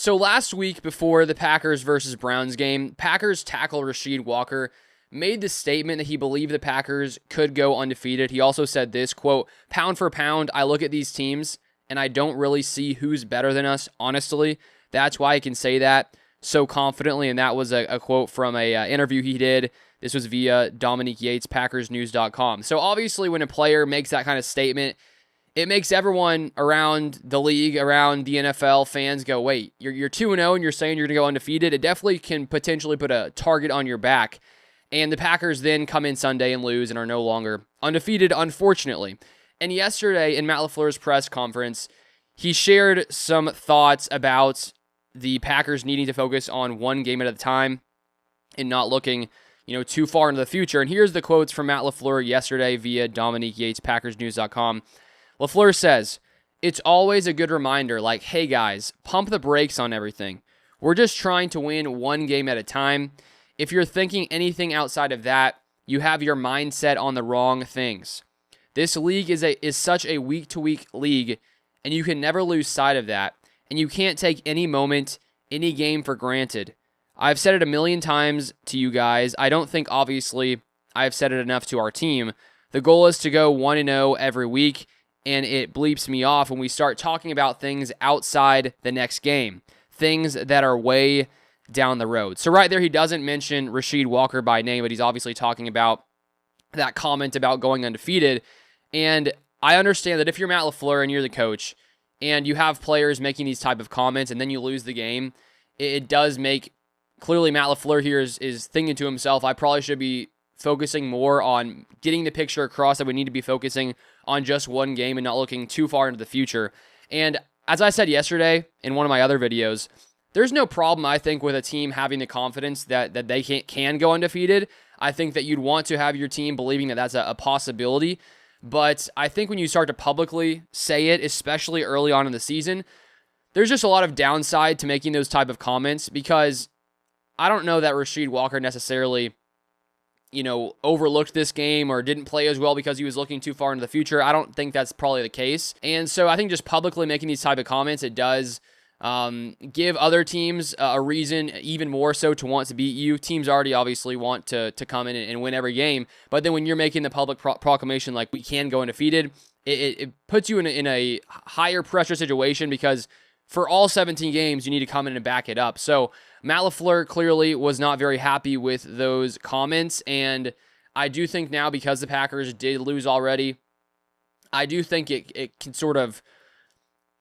So last week before the Packers versus Browns game, Packers tackle Rasheed Walker made the statement that he believed the Packers could go undefeated. He also said this, quote, "Pound for pound, I look at these teams and I don't really see who's better than us, honestly. That's why I can say that so confidently." And that was a quote from a interview he did. This was via Dominique Yates, PackersNews.com. So obviously when a player makes that kind of statement, it makes everyone around the league, around the NFL fans go, wait, you're 2-0 and you're saying you're going to go undefeated? It definitely can potentially put a target on your back. And the Packers then come in Sunday and lose and are no longer undefeated, unfortunately. And yesterday in Matt LaFleur's press conference, he shared some thoughts about the Packers needing to focus on one game at a time and not looking, too far into the future. And here's the quotes from Matt LaFleur yesterday via Dominique Yates, PackersNews.com. LaFleur says, "It's always a good reminder, like, hey guys, pump the brakes on everything. We're just trying to win one game at a time. If you're thinking anything outside of that, you have your mindset on the wrong things. This league is such a week-to-week league, and you can never lose sight of that, and you can't take any moment, any game for granted. I've said it a million times to you guys. I don't think, obviously, I've said it enough to our team. The goal is to go 1-0 every week, and it bleeps me off when we start talking about things outside the next game, things that are way down the road." So right there, he doesn't mention Rasheed Walker by name, but he's obviously talking about that comment about going undefeated. And I understand that if you're Matt LaFleur and you're the coach and you have players making these type of comments and then you lose the game, it does make, clearly Matt LaFleur here is thinking to himself, I probably should be focusing more on getting the picture across that we need to be focusing on just one game and not looking too far into the future. And as I said yesterday in one of my other videos, there's no problem, I think, with a team having the confidence that they can go undefeated. I think that you'd want to have your team believing that that's a possibility. But I think when you start to publicly say it, especially early on in the season, there's just a lot of downside to making those type of comments, because I don't know that Rasheed Walker necessarily overlooked this game or didn't play as well because he was looking too far into the future. I don't think that's probably the case. And so I think just publicly making these type of comments, it does give other teams a reason even more so to want to beat you. Teams already obviously want to come in and win every game. But then when you're making the public proclamation like we can go undefeated, it puts you in a higher pressure situation, because for all 17 games, you need to come in and back it up. So Matt LaFleur clearly was not very happy with those comments, and I do think now, because the Packers did lose already, I do think it can sort of,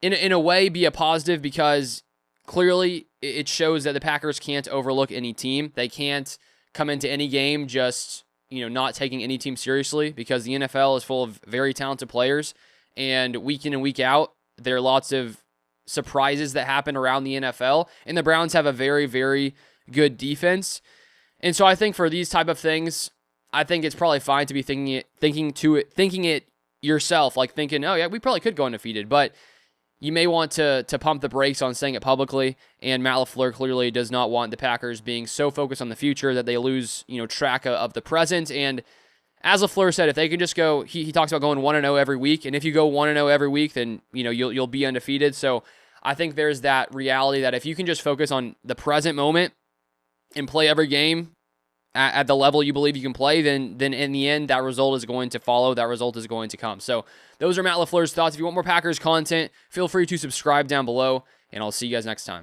in a way, be a positive, because clearly it shows that the Packers can't overlook any team. They can't come into any game just, not taking any team seriously, because the NFL is full of very talented players, and week in and week out, there are lots of surprises that happen around the NFL, and the Browns have a very, very good defense. And so I think for these type of things, I think it's probably fine to be thinking it yourself, like thinking, oh yeah, we probably could go undefeated, but you may want to pump the brakes on saying it publicly. And Matt LaFleur clearly does not want the Packers being so focused on the future that they lose, track of the present. And as LaFleur said, if they can just go, he talks about going 1-0 every week, and if you go 1-0 every week, then you'll be undefeated. So I think there's that reality that if you can just focus on the present moment and play every game at the level you believe you can play, then in the end, that result is going to follow. That result is going to come. So those are Matt LaFleur's thoughts. If you want more Packers content, feel free to subscribe down below, and I'll see you guys next time.